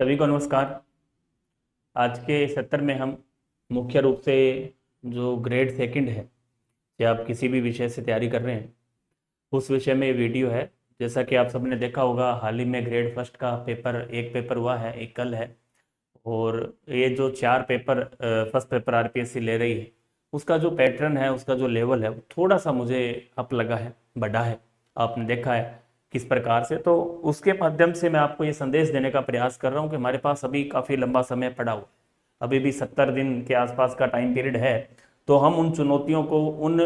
सभी को नमस्कार। आज के सत्र में हम मुख्य रूप से जो ग्रेड सेकंड है या आप किसी भी विषय से तैयारी कर रहे हैं उस विषय में ये वीडियो है। जैसा कि आप सबने देखा होगा, हाल ही में ग्रेड फर्स्ट का एक पेपर हुआ है, एक कल है। और ये जो चार पेपर फर्स्ट पेपर आरपीएससी ले रही है, उसका जो पैटर्न है, उसका जो लेवल है, वो थोड़ा सा मुझे अप लगा है, बढ़ा है। आपने देखा है किस प्रकार से। तो उसके माध्यम से मैं आपको ये संदेश देने का प्रयास कर रहा हूँ कि हमारे पास अभी काफ़ी लंबा समय पड़ा हुआ है। अभी भी 70 दिन के आसपास का टाइम पीरियड है। तो हम उन चुनौतियों को, उन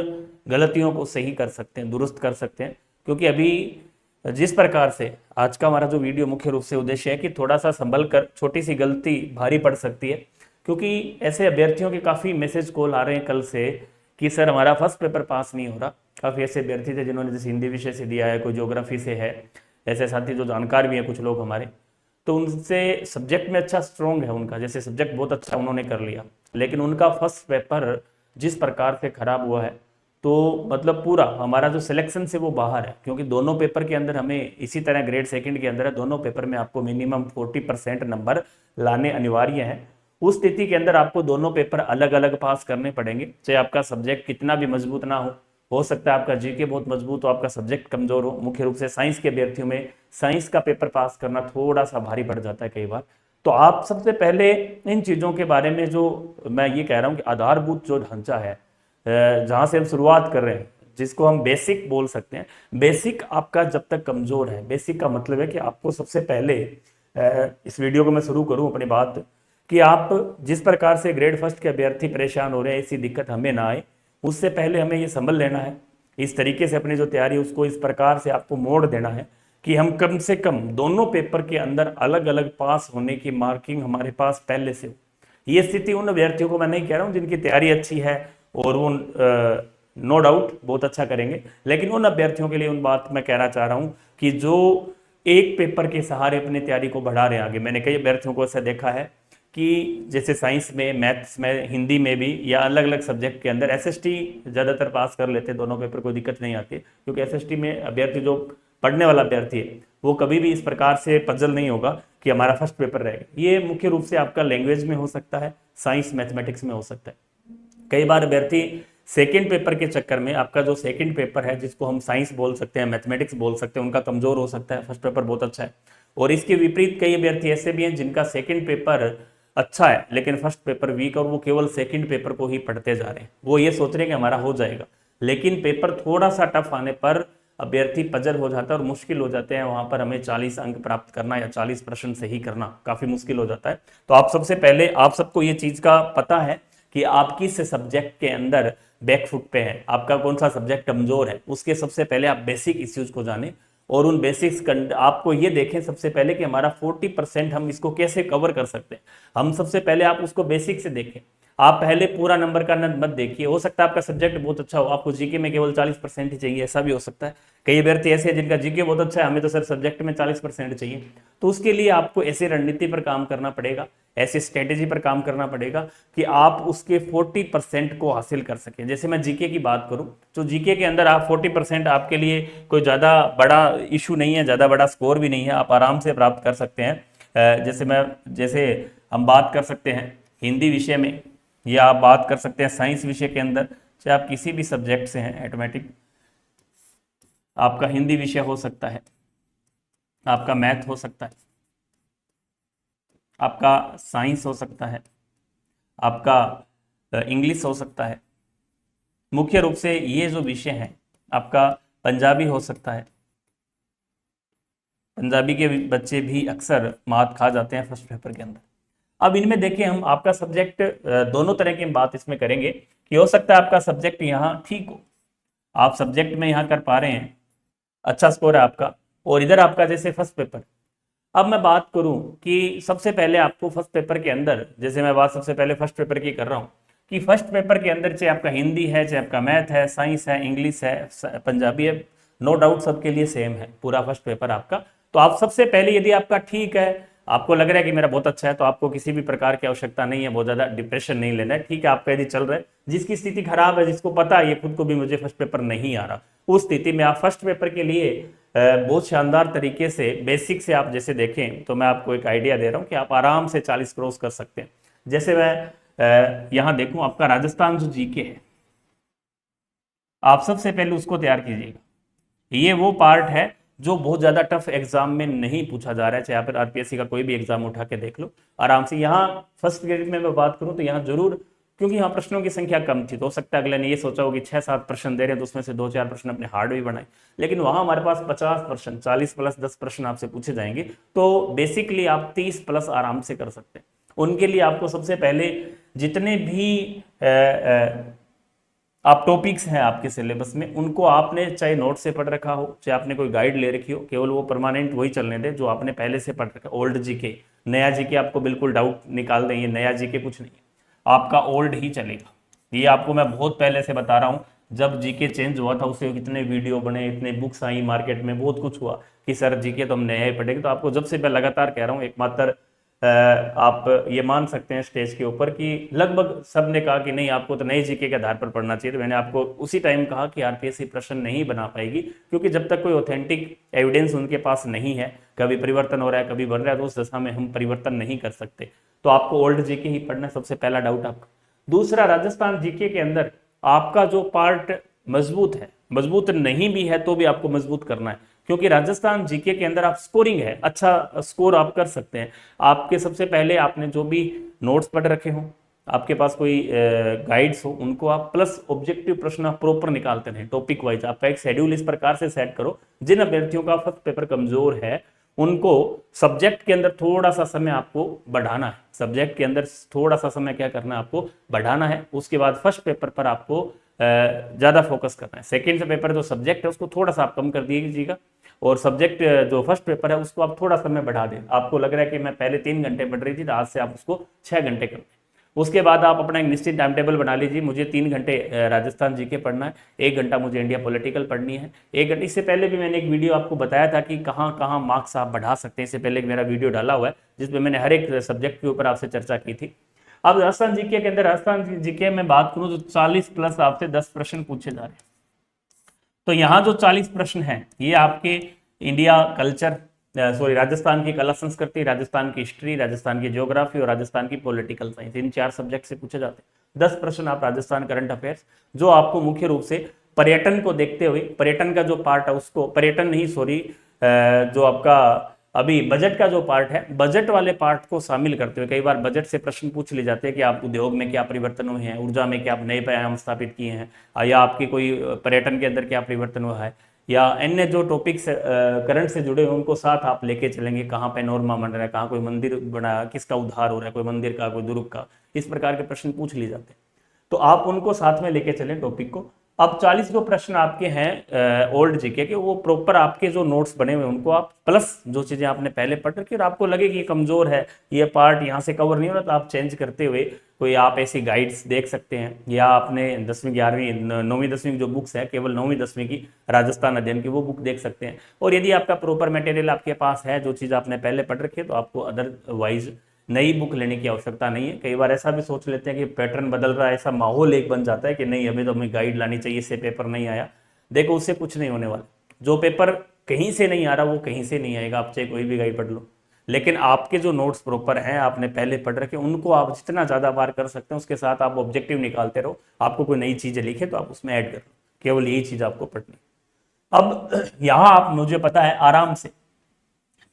गलतियों को सही कर सकते हैं, दुरुस्त कर सकते हैं। क्योंकि अभी जिस प्रकार से आज का हमारा जो वीडियो मुख्य रूप से उद्देश्य है कि थोड़ा सा संभल कर, छोटी सी गलती भारी पड़ सकती है। क्योंकि ऐसे अभ्यर्थियों के काफ़ी मैसेज कॉल आ रहे हैं कल से कि सर हमारा फर्स्ट पेपर पास नहीं हो रहा। काफ़ी ऐसे अभ्यर्थी थे जिन्होंने जैसे हिंदी विषय से दिया है, कोई ज्योग्राफी से है, ऐसे साथी जो जानकार भी हैं कुछ लोग हमारे। तो उनसे सब्जेक्ट में अच्छा स्ट्रॉन्ग है उनका, जैसे सब्जेक्ट बहुत अच्छा उन्होंने कर लिया, लेकिन उनका फर्स्ट पेपर जिस प्रकार से खराब हुआ है, तो मतलब पूरा हमारा जो सिलेक्शन से वो बाहर है। क्योंकि दोनों पेपर के अंदर हमें इसी तरह ग्रेड सेकंड के अंदर है, दोनों पेपर में आपको मिनिमम 40% नंबर लाने अनिवार्य हैं। उस स्थिति के अंदर आपको दोनों पेपर अलग अलग पास करने पड़ेंगे, चाहे आपका सब्जेक्ट कितना भी मजबूत ना हो सकता है आपका जीके बहुत मजबूत हो, आपका सब्जेक्ट कमजोर हो। मुख्य रूप से साइंस के अभ्यर्थियों में साइंस का पेपर पास करना थोड़ा सा भारी पड़ जाता है कई बार। तो आप सबसे पहले इन चीज़ों के बारे में, जो मैं ये कह रहा हूँ कि आधारभूत जो ढांचा है, जहाँ से हम शुरुआत कर रहे हैं, जिसको हम बेसिक बोल सकते हैं, बेसिक आपका जब तक कमजोर है, बेसिक का मतलब है कि आपको सबसे पहले इस वीडियो को मैं शुरू करूं अपनी बात, कि आप जिस प्रकार से ग्रेड फर्स्ट के अभ्यर्थी परेशान हो रहे हैं, ऐसी दिक्कत हमें ना आए, उससे पहले हमें ये संभल लेना है। इस तरीके से अपनी जो तैयारी है उसको इस प्रकार से आपको मोड़ देना है कि हम कम से कम दोनों पेपर के अंदर अलग अलग पास होने की मार्किंग हमारे पास पहले से हो। ये स्थिति उन अभ्यर्थियों को मैं नहीं कह रहा हूं जिनकी तैयारी अच्छी है और वो नो डाउट बहुत अच्छा करेंगे, लेकिन उन अभ्यर्थियों के लिए उन बात मैं कहना चाह रहा हूं कि जो एक पेपर के सहारे अपनी तैयारी को बढ़ा रहे हैं आगे। मैंने कई अभ्यर्थियों को ऐसा देखा है कि जैसे साइंस में, मैथ्स में, हिंदी में भी, या अलग अलग सब्जेक्ट के अंदर एसएसटी ज़्यादातर पास कर लेते हैं, दोनों पेपर कोई दिक्कत नहीं आती। क्योंकि एसएसटी में अभ्यर्थी जो पढ़ने वाला अभ्यर्थी है वो कभी भी इस प्रकार से पजल नहीं होगा कि हमारा फर्स्ट पेपर रहेगा। ये मुख्य रूप से आपका लैंग्वेज में हो सकता है, साइंस मैथमेटिक्स में हो सकता है। कई बार अभ्यर्थी सेकेंड पेपर के चक्कर में, आपका जो सेकेंड पेपर है जिसको हम साइंस बोल सकते हैं, मैथमेटिक्स बोल सकते हैं, उनका कमजोर हो सकता है, फर्स्ट पेपर बहुत अच्छा है। और इसके विपरीत कई अभ्यर्थी ऐसे भी हैं जिनका सेकेंड पेपर अच्छा है लेकिन फर्स्ट पेपर वीक, और वो केवल सेकेंड पेपर को ही पढ़ते जा रहे हैं। वो ये सोच रहे हैं कि हमारा हो जाएगा, लेकिन पेपर थोड़ा सा टफ आने पर अभ्यर्थी पजल हो जाता है और मुश्किल हो जाते हैं। वहां पर हमें 40 अंक प्राप्त करना या 40 प्रश्न सही करना काफी मुश्किल हो जाता है। तो आप सबसे पहले, आप सबको ये चीज का पता है कि आप किस सब्जेक्ट के अंदर बैकफुट पे हैं, आपका कौन सा सब्जेक्ट कमजोर है। उसके सबसे पहले आप बेसिक इश्यूज को जानें और उन बेसिक्स आपको ये देखें सबसे पहले कि हमारा 40% हम इसको कैसे कवर कर सकते हैं। हम सबसे पहले आप उसको बेसिक से देखें। आप पहले पूरा नंबर का मत देखिए। हो सकता है आपका सब्जेक्ट बहुत अच्छा हो, आपको जीके में केवल 40% ही चाहिए, ऐसा भी हो सकता है। कई अभ्यर्थी ऐसे हैं जिनका जीके बहुत अच्छा है, हमें तो सर सब्जेक्ट में 40% चाहिए। तो उसके लिए आपको ऐसी रणनीति पर काम करना पड़ेगा, ऐसी स्ट्रेटेजी पर काम करना पड़ेगा कि आप उसके 40% को हासिल कर सकें। जैसे मैं जीके की बात करूं तो जीके के अंदर आप 40% आपके लिए कोई ज़्यादा बड़ा इशू नहीं है, ज़्यादा बड़ा स्कोर भी नहीं है, आप आराम से प्राप्त कर सकते हैं। जैसे हम बात कर सकते हैं हिंदी विषय में, या आप बात कर सकते हैं साइंस विषय के अंदर, चाहे आप किसी भी सब्जेक्ट से हैं ऑटोमेटिक। आपका हिंदी विषय हो सकता है, आपका मैथ हो सकता है, आपका साइंस हो सकता है, आपका इंग्लिश हो सकता है। मुख्य रूप से ये जो विषय है, आपका पंजाबी हो सकता है। पंजाबी के बच्चे भी अक्सर मात खा जाते हैं फर्स्ट पेपर के अंदर। अब इनमें देखिए, हम आपका सब्जेक्ट, दोनों तरह की हम बात इसमें करेंगे कि हो सकता है आपका सब्जेक्ट यहाँ ठीक हो, आप सब्जेक्ट में यहाँ कर पा रहे हैं, अच्छा स्कोर है आपका, और इधर आपका जैसे फर्स्ट पेपर। अब मैं बात करूं कि सबसे पहले आपको फर्स्ट पेपर के अंदर, जैसे मैं बात सबसे पहले फर्स्ट पेपर की कर रहा हूं, कि फर्स्ट पेपर के अंदर चाहे आपका हिंदी है, चाहे आपका मैथ है, साइंस है, इंग्लिश है, पंजाबी है, नो डाउट सबके लिए सेम है पूरा फर्स्ट पेपर आपका। तो आप सबसे पहले, यदि आपका ठीक है, आपको लग रहा है कि मेरा बहुत अच्छा है, तो आपको किसी भी प्रकार की आवश्यकता नहीं है, बहुत ज्यादा डिप्रेशन नहीं लेना है। ठीक है, आपका यदि चल रहा है, जिसकी स्थिति खराब है, जिसको पता है ये खुद को भी मुझे फर्स्ट पेपर नहीं आ रहा, उस स्थिति में आप फर्स्ट पेपर के लिए बहुत शानदार तरीके से बेसिक से आप जैसे देखें तो मैं आपको एक आइडिया दे रहा हूं कि आप आराम से 40 क्रॉस कर सकते हैं। जैसे मैं यहां देखूं, आपका राजस्थान जो जीके है, आप सबसे पहले उसको तैयार कीजिएगा। ये वो पार्ट है जो बहुत ज्यादा टफ एग्जाम में नहीं पूछा जा रहा है, चाहे आप आरपीएससी का कोई भी एग्जाम उठा के देख लो आराम से। यहाँ फर्स्ट ग्रेड में मैं बात करूं तो यहाँ जरूर, क्योंकि यहाँ प्रश्नों की संख्या कम थी तो हो सकता है अगले ने ये सोचा हो कि 6-7 प्रश्न दे रहे हैं तो उसमें से 2-4 प्रश्न अपने हार्ड भी बनाए, लेकिन वहां हमारे पास 50 प्रश्न, 40 प्लस 10 प्रश्न आपसे पूछे जाएंगे, तो बेसिकली आप 30 प्लस आराम से कर सकते हैं। उनके लिए आपको सबसे पहले जितने भी आप टॉपिक्स हैं आपके सिलेबस में, उनको आपने चाहे नोट से पढ़ रखा हो, चाहे आपने कोई गाइड ले रखी हो, केवल वो परमानेंट वही चलने दे जो आपने पहले से पढ़ रखा। ओल्ड जीके, नया जीके आपको बिल्कुल डाउट निकाल देंगे, नया जीके कुछ नहीं, आपका ओल्ड ही चलेगा। ये आपको मैं बहुत पहले से बता रहा हूँ, जब जीके चेंज हुआ था उससे कितने वीडियो बने, इतने बुक्स आई मार्केट में, बहुत कुछ हुआ कि सर जीके तो हम नया ही पढ़ेंगे। तो आपको जब से मैं लगातार कह रहा हूँ, एकमात्र आप ये मान सकते हैं स्टेज के ऊपर कि लगभग सब ने कहा कि नहीं आपको तो नए जीके के आधार पर पढ़ना चाहिए, तो मैंने आपको उसी टाइम कहा कि आरपीएससी प्रश्न नहीं बना पाएगी, क्योंकि जब तक कोई ऑथेंटिक एविडेंस उनके पास नहीं है, कभी परिवर्तन हो रहा है कभी बन रहा है, तो उस दशा में हम परिवर्तन नहीं कर सकते। तो आपको ओल्ड जीके ही पढ़ना, सबसे पहला डाउट आपका। दूसरा, राजस्थान जीके के अंदर आपका जो पार्ट मजबूत है, मजबूत नहीं भी है तो भी आपको मजबूत करना है, क्योंकि राजस्थान जीके के अंदर आप स्कोरिंग है, अच्छा स्कोर आप कर सकते हैं। आपके सबसे पहले आपने जो भी नोट्स पढ़ रखे हो, आपके पास कोई गाइड्स हो, उनको आप प्लस ऑब्जेक्टिव प्रश्न आप प्रॉपर निकालते रहें टॉपिक वाइज। आपका एक शेड्यूल इस प्रकार से सेट करो, जिन अभ्यर्थियों का फर्स्ट पेपर कमजोर है उनको सब्जेक्ट के अंदर थोड़ा सा समय आपको बढ़ाना है, सब्जेक्ट के अंदर थोड़ा सा समय क्या करना है आपको बढ़ाना है। उसके बाद फर्स्ट पेपर पर आपको ज्यादा फोकस करना है। सेकेंड पेपर जो सब्जेक्ट है उसको थोड़ा सा आप कम कर दीजिएगा, और सब्जेक्ट जो फर्स्ट पेपर है उसको आप थोड़ा समय बढ़ा दें। आपको लग रहा है कि मैं पहले 3 घंटे पढ़ रही थी, तो आज से आप उसको 6 घंटे कर दें। उसके बाद आप अपना एक निश्चित टाइम टेबल बना लीजिए, मुझे 3 घंटे राजस्थान जीके पढ़ना है, 1 घंटा मुझे इंडिया पॉलिटिकल पढ़नी है, 1 घंटे। इससे पहले भी मैंने एक वीडियो आपको बताया था कि कहाँ कहाँ मार्क्स आप बढ़ा सकते हैं, इससे पहले एक मेरा वीडियो डाला हुआ है जिसमें मैंने हर एक सब्जेक्ट के ऊपर आपसे चर्चा की थी। अब राजस्थान जीके के अंदर, राजस्थान जीके में बात करूं तो 40 प्लस आपसे 10 प्रश्न पूछे जा रहे हैं। तो यहाँ जो 40 प्रश्न हैं ये आपके इंडिया कल्चर, सॉरी राजस्थान की कला संस्कृति, राजस्थान की हिस्ट्री, राजस्थान की ज्योग्राफी और राजस्थान की पॉलिटिकल साइंस, इन 4 सब्जेक्ट से पूछे जाते हैं। 10 प्रश्न आप राजस्थान करंट अफेयर्स, जो आपको मुख्य रूप से पर्यटन को देखते हुए, पर्यटन का जो पार्ट है उसको, पर्यटन नहीं सॉरी, जो आपका अभी बजट का जो पार्ट है, बजट वाले पार्ट को शामिल करते हुए, कई बार बजट से प्रश्न पूछ लिए जाते हैं कि आप उद्योग में क्या परिवर्तन हुए हैं, ऊर्जा में क्या आप नए आयाम स्थापित किए हैं, या आपकी कोई पर्यटन के अंदर क्या परिवर्तन हुआ है, या अन्य जो टॉपिक्स करंट से जुड़े हुए उनको साथ आप लेके चलेंगे। कहाँ पे नॉर्मा बन रहा है, कहाँ कोई मंदिर बना, किसका उद्धार हो रहा है, कोई मंदिर का, कोई दुर्ग का, इस प्रकार के प्रश्न पूछ लिए जाते हैं। तो आप उनको साथ में लेके चलें टॉपिक को। अब 40 जो प्रश्न आपके हैं ओल्ड जीके के, वो प्रॉपर आपके जो नोट्स बने हुए उनको आप प्लस जो चीजें आपने पहले पढ़ रखी और आपको लगे कि ये कमजोर है, ये पार्ट यहाँ से कवर नहीं हो रहा, तो आप चेंज करते हुए कोई आप ऐसी गाइड्स देख सकते हैं, या आपने 10वीं 11वीं 9वीं 10वीं की जो बुक्स है, केवल 9वीं 10वीं की राजस्थान अध्ययन की, वो बुक देख सकते हैं। और यदि आपका प्रॉपर मटेरियल आपके पास है, जो चीज़ आपने पहले पढ़ रखी है, तो आपको अदरवाइज नई बुक लेने की आवश्यकता नहीं है। कई बार ऐसा भी सोच लेते हैं कि पैटर्न बदल रहा है, ऐसा माहौल एक बन जाता है कि नहीं अभी तो हमें गाइड लानी चाहिए, इससे पेपर नहीं आया। देखो उससे कुछ नहीं होने वाला, जो पेपर कहीं से नहीं आ रहा वो कहीं से नहीं आएगा, आप चाहे कोई भी गाइड पढ़ लो, लेकिन आपके जो नोट्स प्रॉपर हैं, आपने पहले पढ़ रखे, उनको आप जितना ज़्यादा बार कर सकते हैं, उसके साथ आप ऑब्जेक्टिव निकालते रहो। आपको कोई नई चीज़ें लिखे तो आप उसमें ऐड करो, केवल यही चीज़ आपको पढ़नी। अब यहाँ आप, मुझे पता है आराम से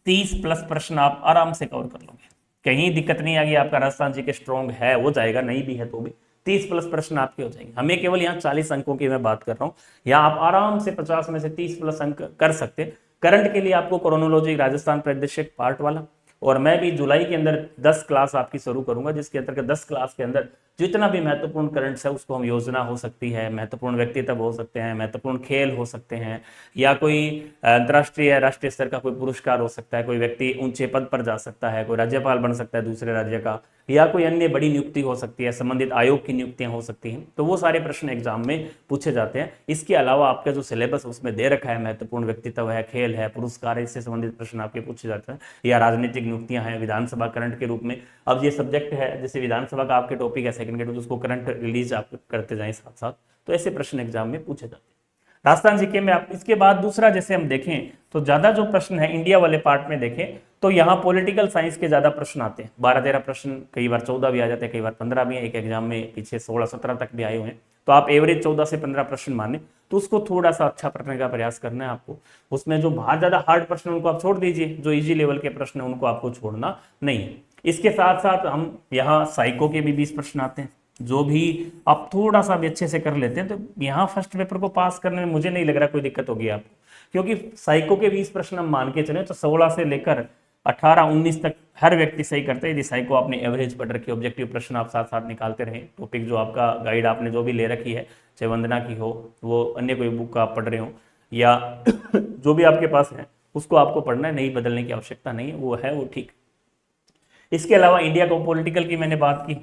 30 प्लस प्रश्न आप आराम से कवर कर लोगे, कहीं दिक्कत नहीं आएगी। आपका राजस्थान जी के स्ट्रॉन्ग है वो जाएगा, नहीं भी है तो भी 30 प्लस प्रश्न आपके हो जाएंगे। हमें केवल यहाँ 40 अंकों की मैं बात कर रहा हूँ, यहाँ आप आराम से 50 में से 30 प्लस अंक कर सकते हैं। करंट के लिए आपको क्रोनोलॉजी राजस्थान परिदृश्य पार्ट वाला, और मैं भी जुलाई के अंदर 10 क्लास आपकी शुरू करूंगा, जिसके अंतर्गत 10 क्लास के अंदर जितना भी महत्वपूर्ण करंट्स है उसको हम, योजना हो सकती है, महत्वपूर्ण व्यक्तित्व हो सकते हैं, महत्वपूर्ण खेल हो सकते हैं, या कोई अंतर्राष्ट्रीय या राष्ट्रीय स्तर का कोई पुरस्कार हो सकता है, कोई व्यक्ति ऊंचे पद पर जा सकता है, कोई राज्यपाल बन सकता है दूसरे राज्य का, या कोई अन्य बड़ी नियुक्ति हो सकती है, संबंधित आयोग की नियुक्तियां हो सकती हैं, तो वो सारे प्रश्न एग्जाम में पूछे जाते हैं। इसके अलावा आपका जो सिलेबस उसमें दे रखा है, महत्वपूर्ण व्यक्तित्व है, खेल है, पुरस्कार है, इससे संबंधित प्रश्न आपके पूछे जाते हैं, या राजनीतिक नियुक्तियां हैं, विधानसभा करंट के रूप में। अब ये सब्जेक्ट है, जैसे विधानसभा का आपके टॉपिक है सेकंड के, तो उसको करंट रिलीज आप करते जाएं साथ साथ, तो ऐसे प्रश्न एग्जाम में पूछे जाते हैं। राजस्थान जीके में आप इसके बाद दूसरा जैसे हम देखें तो ज्यादा जो प्रश्न है इंडिया वाले पार्ट में देखें तो यहाँ पॉलिटिकल साइंस के ज्यादा प्रश्न आते हैं, 12-13 प्रश्न, कई बार 14 भी आ जाते हैं, कई बार 15 भी है, एक एग्जाम में पीछे 16-17 तक भी आए हुए हैं। तो आप एवरेज 14 से 15 प्रश्न माने तो उसको थोड़ा सा अच्छा पढ़ने का प्रयास करना है आपको। उसमें जो बाहर ज्यादा हार्ड प्रश्न उनको आप छोड़ दीजिए, जो इजी लेवल के प्रश्न है उनको आपको छोड़ना नहीं है। इसके साथ साथ हम यहाँ साइको के भी 20 प्रश्न आते हैं, जो भी आप थोड़ा सा भी अच्छे से कर लेते हैं तो यहाँ फर्स्ट पेपर को पास करने में मुझे नहीं लग रहा कोई दिक्कत होगी आपको, क्योंकि साइको के 20 प्रश्न हम मान के चले तो 16 से लेकर 18-19 तक हर व्यक्ति सही करता है, यदि साइको आपने एवरेज पढ़ रखी, ऑब्जेक्टिव प्रश्न आप साथ साथ निकालते रहे, टॉपिक जो आपका गाइड आपने जो भी ले रखी है, चाहे वंदना की हो, वो अन्य कोई बुक आप पढ़ रहे हो, या जो भी आपके पास है उसको आपको पढ़ना है, नहीं बदलने की आवश्यकता नहीं है, वो है वो ठीक। इसके अलावा इंडिया को पॉलिटिकल की मैंने बात की,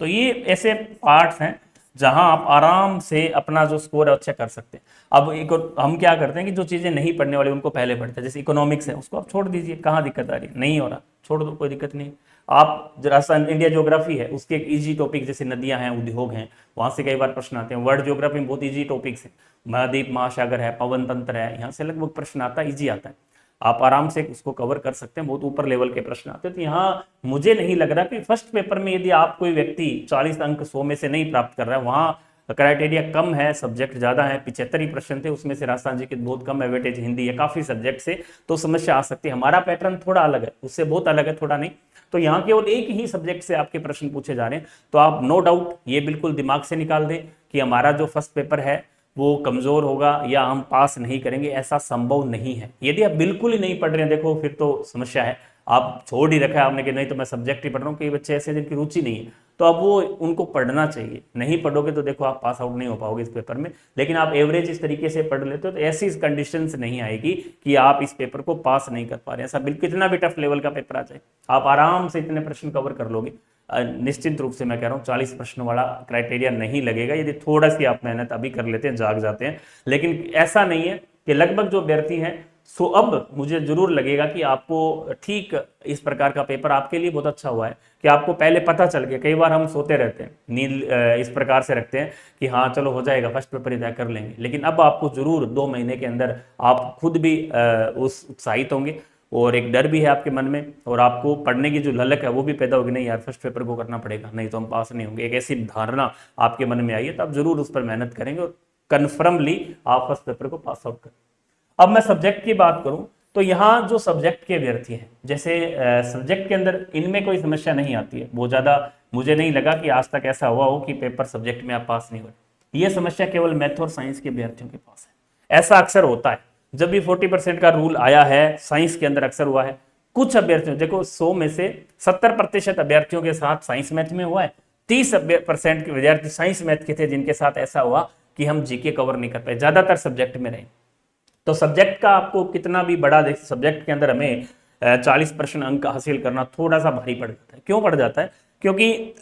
तो ये ऐसे पार्ट्स हैं जहां आप आराम से अपना जो स्कोर है अच्छा कर सकते हैं। अब एक हम क्या करते हैं कि जो चीजें नहीं पढ़ने वाली उनको पहले पढ़ते हैं, जैसे इकोनॉमिक्स है उसको आप छोड़ दीजिए, कहाँ दिक्कत आ रही है, नहीं हो रहा छोड़ दो, कोई दिक्कत नहीं। आप राजस्थान इंडिया ज्योग्राफी है उसके एक इजी टॉपिक जैसे नदियां हैं, उद्योग हैं, वहां से कई बार प्रश्न आते हैं। वर्ल्ड ज्योग्राफी में बहुत इजी टॉपिक्स है, महाद्वीप महासागर है, पवन तंत्र है, यहाँ से लगभग प्रश्न आता है, ईजी आता है, आप आराम से उसको कवर कर सकते हैं, बहुत ऊपर लेवल के प्रश्न आते हैं। तो यहाँ मुझे नहीं लग रहा कि फर्स्ट पेपर में यदि आप कोई व्यक्ति 40 अंक 100 में से नहीं प्राप्त कर रहा है, वहाँ क्राइटेरिया कम है, सब्जेक्ट ज्यादा है, 75 ही प्रश्न थे, उसमें से राजस्थान जी के बहुत कम है, वेटेज हिंदी है, काफी सब्जेक्ट से, तो समस्या आ सकती है। हमारा पैटर्न थोड़ा अलग है, उससे बहुत अलग है, थोड़ा नहीं, तो यहाँ केवल एक ही सब्जेक्ट से आपके प्रश्न पूछे जा रहे हैं। तो आप नो डाउट ये बिल्कुल दिमाग से निकाल दें कि हमारा जो फर्स्ट पेपर है वो कमजोर होगा या हम पास नहीं करेंगे, ऐसा संभव नहीं है। यदि आप बिल्कुल ही नहीं पढ़ रहे हैं, देखो फिर तो समस्या है, आप छोड़ ही रखा है आपने कि नहीं तो मैं सब्जेक्ट ही पढ़ रहा हूँ, कई बच्चे ऐसे जिनकी रुचि नहीं है, तो अब वो उनको पढ़ना चाहिए, नहीं पढ़ोगे तो देखो आप पास आउट नहीं हो पाओगे इस पेपर में। लेकिन आप एवरेज इस तरीके से पढ़ लेते हो तो ऐसी कंडीशंस नहीं आएगी कि आप इस पेपर को पास नहीं कर पा रहे हैं। ऐसा बिल्कुल कितना भी टफ लेवल का पेपर आ जाए आप आराम से इतने प्रश्न कवर कर लोगे। निश्चित रूप से मैं कह रहा हूँ 40 प्रश्न वाला क्राइटेरिया नहीं लगेगा यदि थोड़ा सी आप मेहनत अभी कर लेते हैं, जाग जाते हैं। लेकिन ऐसा नहीं है कि लगभग जो अभ्यर्थी हैं, सो अब मुझे जरूर लगेगा कि आपको ठीक इस प्रकार का पेपर आपके लिए बहुत अच्छा हुआ है कि आपको पहले पता चल गया। कई बार हम सोते रहते हैं, नींद इस प्रकार से रखते हैं कि हाँ चलो हो जाएगा, फर्स्ट पेपर ही तय कर लेंगे, लेकिन अब आपको जरूर 2 महीने के अंदर आप खुद भी उस उत्साहित होंगे और एक डर भी है आपके मन में, और आपको पढ़ने की जो ललक है वो भी पैदा होगी, नहीं यार फर्स्ट पेपर को करना पड़ेगा, नहीं तो हम पास नहीं होंगे, एक ऐसी धारणा आपके मन में आई है, तो आप जरूर उस पर मेहनत करेंगे और कन्फर्मली आप फर्स्ट पेपर को पास आउट करें। अब मैं सब्जेक्ट की बात करूं तो यहाँ जो सब्जेक्ट के अभ्यर्थी हैं, जैसे सब्जेक्ट के अंदर इनमें कोई समस्या नहीं आती है, वो ज्यादा मुझे नहीं लगा कि आज तक ऐसा हुआ हो कि पेपर सब्जेक्ट में आप पास नहीं हुए। ये समस्या केवल मैथ और साइंस के अभ्यर्थियों के पास है। ऐसा अक्सर होता है, जब भी 40% का रूल आया है साइंस के अंदर अक्सर हुआ है। कुछ अभ्यर्थियों, देखो 100 में से 70% अभ्यर्थियों के साथ साइंस मैथ में हुआ है, 30% के विद्यार्थी साइंस मैथ के थे जिनके साथ ऐसा हुआ कि हम जीके कवर नहीं कर पाए, ज्यादातर सब्जेक्ट में रहे। तो सब्जेक्ट का आपको कितना भी बड़ा देख, सब्जेक्ट के अंदर हमें 40% अंक हासिल करना थोड़ा सा भारी पड़ जाता है। क्यों पड़ जाता है? क्योंकि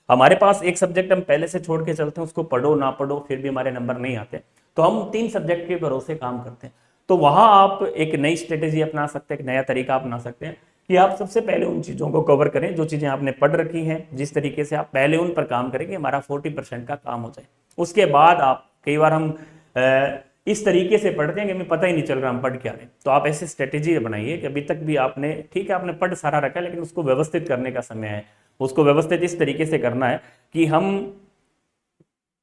हमारे पास एक सब्जेक्ट हम पहले से छोड़ के चलते हैं, उसको पढ़ो ना पढ़ो फिर भी हमारे नंबर नहीं आते, तो हम 3 सब्जेक्ट के भरोसे काम करते हैं। तो वहां आप एक नई स्ट्रेटेजी अपना सकते हैं, एक नया तरीका अपना सकते हैं कि आप सबसे पहले उन चीजों को कवर करें जो चीजें आपने पढ़ रखी हैं, जिस तरीके से आप पहले उन पर काम करें कि हमारा 40% का काम हो जाए। उसके बाद आप, कई बार हम इस तरीके से पढ़ते हैं कि हमें पता ही नहीं चल रहा हम पढ़ क्या रहे हैं, तो आप ऐसी स्ट्रेटेजी बनाइए कि अभी तक भी आपने, ठीक है आपने पढ़ सारा रखा है, लेकिन उसको व्यवस्थित करने का समय है। उसको व्यवस्थित इस तरीके से करना है कि हम,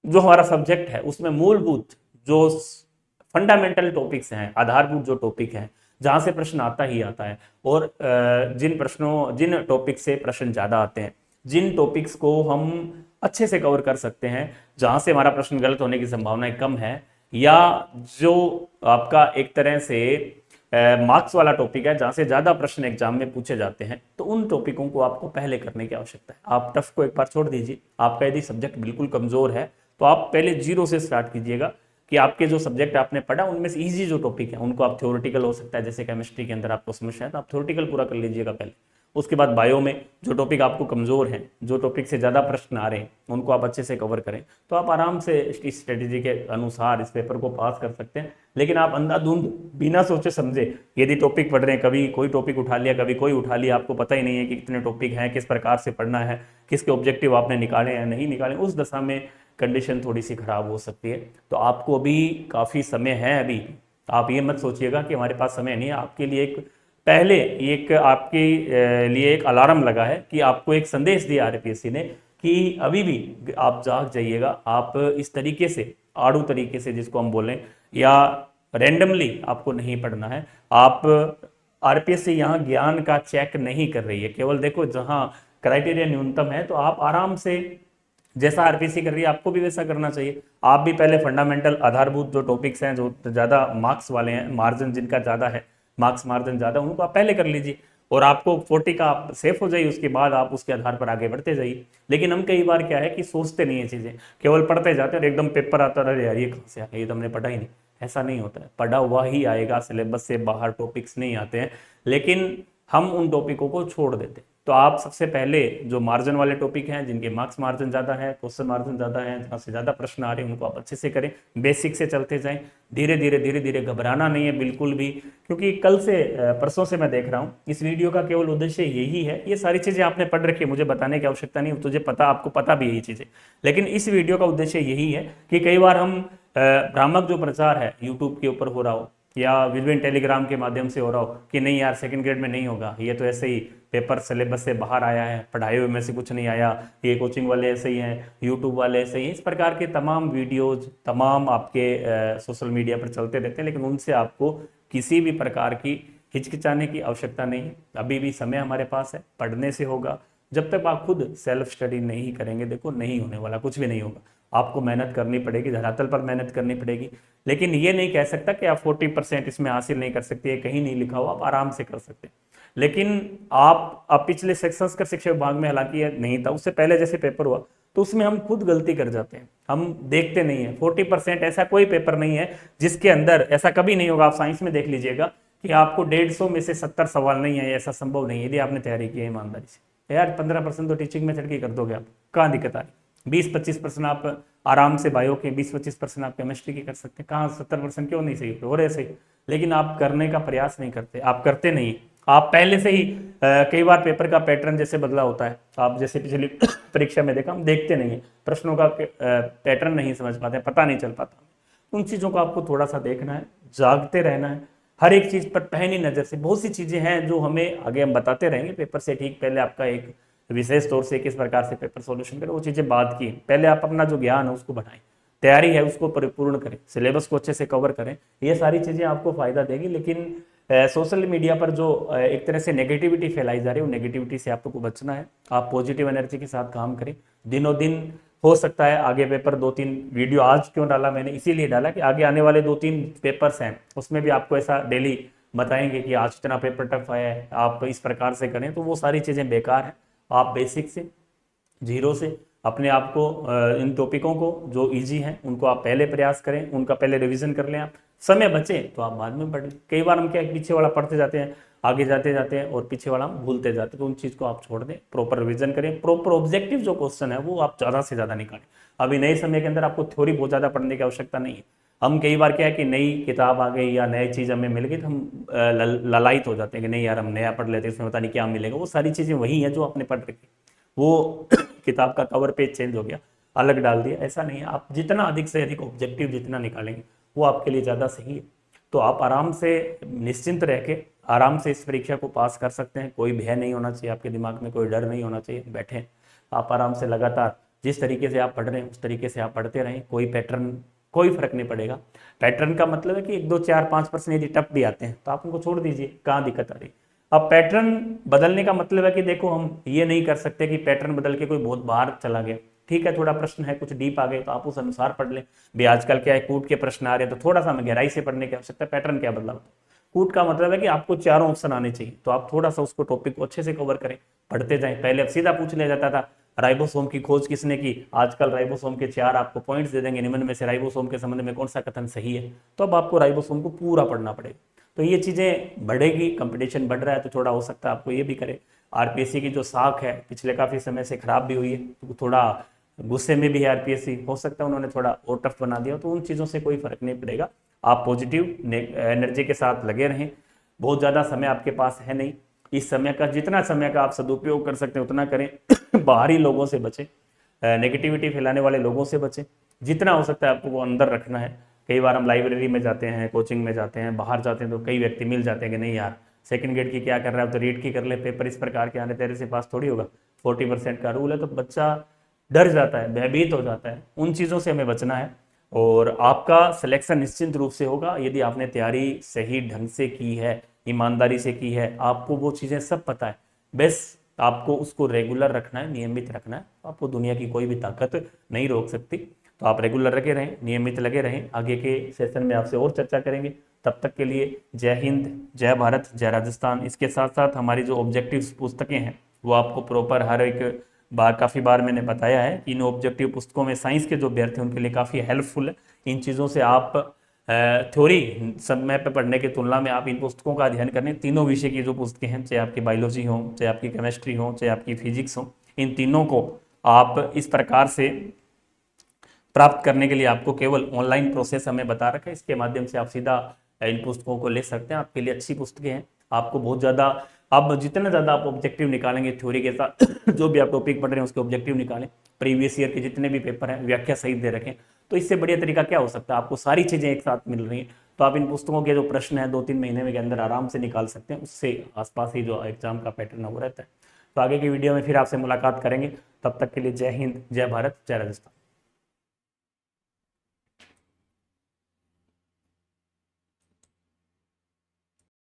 जो हमारा सब्जेक्ट है उसमें मूलभूत जो फंडामेंटल टॉपिक्स हैं, आधारभूत जो टॉपिक हैं जहां से प्रश्न आता ही आता है, और जिन टॉपिक से प्रश्न ज्यादा आते हैं, जिन टॉपिक्स को हम अच्छे से कवर कर सकते हैं, जहां से हमारा प्रश्न गलत होने की संभावनाएं कम है, या जो आपका एक तरह से मार्क्स वाला टॉपिक है जहां से ज्यादा प्रश्न एग्जाम में पूछे जाते हैं, तो उन टॉपिकों को आपको पहले करने की आवश्यकता है। आप टफ को एक बार छोड़ दीजिए। आपका यदि सब्जेक्ट बिल्कुल कमजोर है तो आप पहले 0 से स्टार्ट कीजिएगा कि आपके जो सब्जेक्ट आपने पढ़ा उनमें से इजी जो टॉपिक है उनको आप थ्योरेटिकल, हो सकता है जैसे केमिस्ट्री के अंदर आपको समस्या है तो आप थ्योरेटिकल पूरा कर लीजिएगा पहले। उसके बाद बायो में जो टॉपिक आपको कमजोर हैं, जो टॉपिक से ज्यादा प्रश्न आ रहे हैं, उनको आप अच्छे से कवर करें, तो आप आराम से इस स्ट्रेटेजी के अनुसार इस पेपर को पास कर सकते हैं। लेकिन आप अंधाधुंध बिना सोचे समझे यदि टॉपिक पढ़ रहे हैं, कभी कोई टॉपिक उठा लिया, कभी कोई उठा लिया, आपको पता ही नहीं है कि कितने टॉपिक हैं, किस प्रकार से पढ़ना है, किसके ऑब्जेक्टिव आपने निकाले हैं नहीं निकाले, उस दशा में कंडीशन थोड़ी सी खराब हो सकती है। तो आपको अभी काफ़ी समय है। अभी आप ये मत सोचिएगा कि हमारे पास समय नहीं है। आपके लिए एक पहले एक आपके लिए एक अलार्म लगा है कि आपको एक संदेश दिया आरपीएससी ने कि अभी भी आप जाग जाइएगा। आप इस तरीके से, आड़ू तरीके से जिसको हम बोलें, या रेंडमली आपको नहीं पढ़ना है। आप आरपीएससी यहाँ ज्ञान का चेक नहीं कर रही है, केवल देखो जहाँ क्राइटेरिया न्यूनतम है तो आप आराम से जैसा आरपीएससी कर रही है आपको भी वैसा करना चाहिए। आप भी पहले फंडामेंटल आधारभूत जो टॉपिक्स हैं, जो ज़्यादा मार्क्स वाले हैं, मार्जिन जिनका ज़्यादा है, मार्क्स मार्जिन ज़्यादा, उनको आप पहले कर लीजिए और आपको 40 का आप सेफ हो जाइए। उसके बाद आप उसके आधार पर आगे बढ़ते जाइए। लेकिन हम कई बार क्या है कि सोचते नहीं है चीज़ें, केवल पढ़ते जाते हैं और एकदम पेपर आता है, अरे यार ये कहाँ से आ गया, ये तो हमने पढ़ा ही नहीं। ऐसा नहीं होता है, पढ़ा हुआ ही आएगा, सिलेबस से बाहर टॉपिक्स नहीं आते हैं, लेकिन हम उन टॉपिकों को छोड़ देते हैं। तो आप सबसे पहले जो मार्जिन वाले टॉपिक हैं, जिनके मार्क्स मार्जिन ज़्यादा है, क्वेश्चन मार्जिन ज़्यादा है, जहाँ से ज़्यादा प्रश्न आ रहे हैं, उनको आप अच्छे से करें, बेसिक से चलते जाएं। धीरे धीरे घबराना नहीं है बिल्कुल भी, क्योंकि कल से परसों से मैं देख रहा हूँ इस वीडियो का केवल उद्देश्य यही है। ये सारी चीज़ें आपने पढ़ रखी है, मुझे बताने की आवश्यकता नहीं, तुझे पता, आपको पता भी यही चीज़ें, लेकिन इस वीडियो का उद्देश्य यही है कि कई बार हम भ्रामक जो प्रचार है यूट्यूब के ऊपर हो रहा हो या विभिन्न टेलीग्राम के माध्यम से हो रहा हो कि नहीं यार सेकंड ग्रेड में नहीं होगा, ये तो ऐसे ही पेपर सिलेबस से बाहर आया है, पढ़ाए हुए में से कुछ नहीं आया, ये कोचिंग वाले ऐसे ही हैं, यूट्यूब वाले ऐसे ही हैं, इस प्रकार के तमाम वीडियोज तमाम आपके सोशल मीडिया पर चलते रहते हैं। लेकिन उनसे आपको किसी भी प्रकार की हिचकिचाने की आवश्यकता नहीं है। अभी भी समय हमारे पास है, पढ़ने से होगा। जब तक आप खुद सेल्फ स्टडी नहीं करेंगे, देखो नहीं होने वाला, कुछ भी नहीं होगा। आपको मेहनत करनी पड़ेगी, धरातल पर मेहनत करनी पड़ेगी। लेकिन ये नहीं कह सकता कि आप 40% इसमें हासिल नहीं कर सकते, कहीं नहीं लिखा हुआ, आप आराम से कर सकते हैं। लेकिन आप अब पिछले संस्कृत शिक्षा विभाग में हालांकि ये नहीं था, उससे पहले जैसे पेपर हुआ तो उसमें हम खुद गलती कर जाते हैं, हम देखते नहीं है। 40% ऐसा कोई पेपर नहीं है जिसके अंदर, ऐसा कभी नहीं होगा, आप साइंस में देख लीजिएगा कि आपको 150 में से 70 सवाल नहीं है, ऐसा संभव नहीं है यदि आपने तैयारी की है ईमानदारी से। यार 15% तो टीचिंग मेथड की कर दोगे आप, कहाँ दिक्कत आ रही। 20-25% आप आराम से बायो के, 20-25% आप केमिस्ट्री की कर सकते हैं, कहाँ 70% क्यों नहीं सही हो रहे सही। लेकिन आप करने का प्रयास नहीं करते, आप करते नहीं। आप पहले से ही कई बार पेपर का पैटर्न जैसे बदला होता है, आप जैसे पिछली परीक्षा में देखा, हम देखते नहीं है, प्रश्नों का पैटर्न नहीं समझ पाते, पता नहीं चल पाता। उन चीज़ों को आपको थोड़ा सा देखना है, जागते रहना है, हर एक चीज़ पर पहनी नज़र से। बहुत सी चीज़ें हैं जो हमें आगे हम बताते रहेंगे पेपर से ठीक पहले, आपका एक विशेष तौर से किस प्रकार से पेपर सॉल्यूशन करें, वो चीज़ें बात की। पहले आप अपना जो ज्ञान है उसको बढ़ाएं, तैयारी है उसको परिपूर्ण करें, सिलेबस को अच्छे से कवर करें, ये सारी चीज़ें आपको फायदा देगी। लेकिन सोशल मीडिया पर जो एक तरह से नेगेटिविटी फैलाई जा रही है, वो नेगेटिविटी से आपको बचना है। आप पॉजिटिव एनर्जी के साथ काम करें, दिनों दिन हो सकता है आगे पेपर 2-3 वीडियो आज क्यों डाला मैंने, इसीलिए डाला कि आगे आने वाले 2-3 पेपर्स हैं उसमें भी आपको ऐसा डेली बताएंगे कि आज इतना पेपर टफ आया है, आप इस प्रकार से करें। तो वो सारी चीज़ें बेकार हैं। आप बेसिक से, जीरो से अपने आप को इन टॉपिकों को जो इजी हैं उनको आप पहले प्रयास करें, उनका पहले रिवीजन कर लें। आप समय बचे तो आप बाद में पढ़ लें। कई बार हम क्या पीछे वाला पढ़ते जाते हैं, आगे जाते जाते हैं और पीछे वाला हम भूलते जाते हैं, तो उन चीज़ को आप छोड़ दें, प्रॉपर रिवीजन करें, प्रॉपर ऑब्जेक्टिव जो क्वेश्चन है वो आप ज़्यादा से ज़्यादा निकालें। अभी नए समय के अंदर आपको थ्योरी बहुत ज़्यादा पढ़ने की आवश्यकता नहीं है। हम कई बार क्या है कि नई किताब आ गई या नई चीज़ हमें मिल गई तो हम ललायित हो जाते हैं कि नहीं यार हम नया पढ़ लेते हैं, इसमें पता नहीं क्या मिलेगा। वो सारी चीज़ें वही हैं जो आपने पढ़ रखी, वो किताब का कवर पेज चेंज हो गया, अलग डाल दिया, ऐसा नहीं है। आप जितना अधिक से अधिक ऑब्जेक्टिव जितना निकालेंगे वो आपके लिए ज़्यादा सही है। तो आप आराम से निश्चिंत रह के आराम से इस परीक्षा को पास कर सकते हैं। कोई भय नहीं होना चाहिए आपके दिमाग में, कोई डर नहीं होना चाहिए। बैठें आप आराम से, लगातार जिस तरीके से आप पढ़ रहे हैं उस तरीके से आप पढ़ते रहें, कोई पैटर्न, कोई फर्क नहीं पड़ेगा। पैटर्न का मतलब है कि 1, 2, 4, 5% यदि टफ भी आते हैं तो आप उनको छोड़ दीजिए, कहाँ दिक्कत आ रही। अब पैटर्न बदलने का मतलब है कि देखो हम ये नहीं कर सकते कि पैटर्न बदल के कोई बहुत बाहर चला गया, ठीक है थोड़ा प्रश्न है कुछ डीप आ गए तो आप उस अनुसार पढ़ लें। भी आजकल क्या है, कूट के प्रश्न आ रहे हैं तो थोड़ा सा हमें गहराई से पढ़ने की आवश्यकता है। पैटर्न क्या बदला, कूट का मतलब है कि आपको चारों ऑप्शन आने चाहिए, तो आप थोड़ा सा उसको टॉपिक को अच्छे से कवर करें, पढ़ते जाएं। पहले अब सीधा पूछ लिया जाता था राइबोसोम की खोज किसने की, आजकल राइबोसोम के 4 आपको पॉइंट्स दे देंगे, निम्न में से राइबोसोम के संबंध में कौन सा कथन सही है। तो अब आपको राइबोसोम को पूरा पढ़ना पड़ेगा। तो ये चीज़ें बढ़ेगी, कंपटीशन बढ़ रहा है, तो थोड़ा हो सकता है आपको ये भी करे। आरपीएससी की जो साख है पिछले काफ़ी समय से खराब भी हुई है, तो थोड़ा गुस्से में भी है आरपीएससी, हो सकता है उन्होंने थोड़ा और टफ बना दिया, तो उन चीज़ों से कोई फर्क नहीं पड़ेगा। आप पॉजिटिव एनर्जी के साथ लगे रहें। बहुत ज़्यादा समय आपके पास है नहीं, इस समय का जितना समय का आप सदुपयोग कर सकते हैं उतना करें। बाहरी लोगों से बचें, नेगेटिविटी फैलाने वाले लोगों से बचें। जितना हो सकता है आपको वो अंदर रखना है। कई बार हम लाइब्रेरी में जाते हैं, कोचिंग में जाते हैं, बाहर जाते हैं, तो कई व्यक्ति मिल जाते हैं कि नहीं यार सेकंड ग्रेड की क्या कर रहा है, तो रीट की कर ले, पेपर इस प्रकार के आने, तेरे से पास थोड़ी होगा, 40% का रूल है। तो बच्चा डर जाता है, भयभीत हो जाता है। उन चीज़ों से हमें बचना है और आपका सिलेक्शन निश्चिंत रूप से होगा यदि आपने तैयारी सही ढंग से की है, ईमानदारी से की है, आपको वो चीज़ें सब पता है। बस आपको उसको रेगुलर रखना है, नियमित रखना है। आपको दुनिया की कोई भी ताकत नहीं रोक सकती। तो आप रेगुलर लगे रहें, नियमित लगे रहें। आगे के सेशन में आपसे और चर्चा करेंगे। तब तक के लिए जय हिंद, जय भारत, जय राजस्थान। इसके साथ साथ हमारी जो ऑब्जेक्टिव्स पुस्तकें हैं वो आपको प्रॉपर हर एक बार, काफ़ी बार मैंने बताया है, इन ऑब्जेक्टिव पुस्तकों में साइंस के जो अभ्यर्थी हैं उनके लिए काफ़ी हेल्पफुल है। इन चीज़ों से आप थ्योरी समय पे पढ़ने की तुलना में आप इन पुस्तकों का अध्ययन करें। तीनों विषय की जो पुस्तकें हैं, चाहे आपकी बायोलॉजी हो, चाहे आपकी केमिस्ट्री हो, चाहे आपकी फिजिक्स हो, इन तीनों को आप इस प्रकार से प्राप्त करने के लिए आपको केवल ऑनलाइन प्रोसेस हमें बता रखा है। इसके माध्यम से आप सीधा इन पुस्तकों को ले सकते हैं। आपके लिए अच्छी पुस्तकें हैं। आपको बहुत ज़्यादा, अब जितना ज़्यादा आप ऑब्जेक्टिव निकालेंगे थ्योरी के साथ जो भी आप टॉपिक पढ़ रहे हैं उसके ऑब्जेक्टिव निकालें, प्रीवियस ईयर के जितने भी पेपर हैं व्याख्या सहित दे रखें, तो इससे बढ़िया तरीका क्या हो सकता है। आपको सारी चीज़ें एक साथ मिल रही हैं, तो आप इन पुस्तकों के जो प्रश्न है 2-3 महीने के अंदर आराम से निकाल सकते हैं। उससे आसपास ही जो एग्जाम का पैटर्न है वो रहता है। तो आगे की वीडियो में फिर आपसे मुलाकात करेंगे। तब तक के लिए जय हिंद, जय भारत, जय राजस्थान।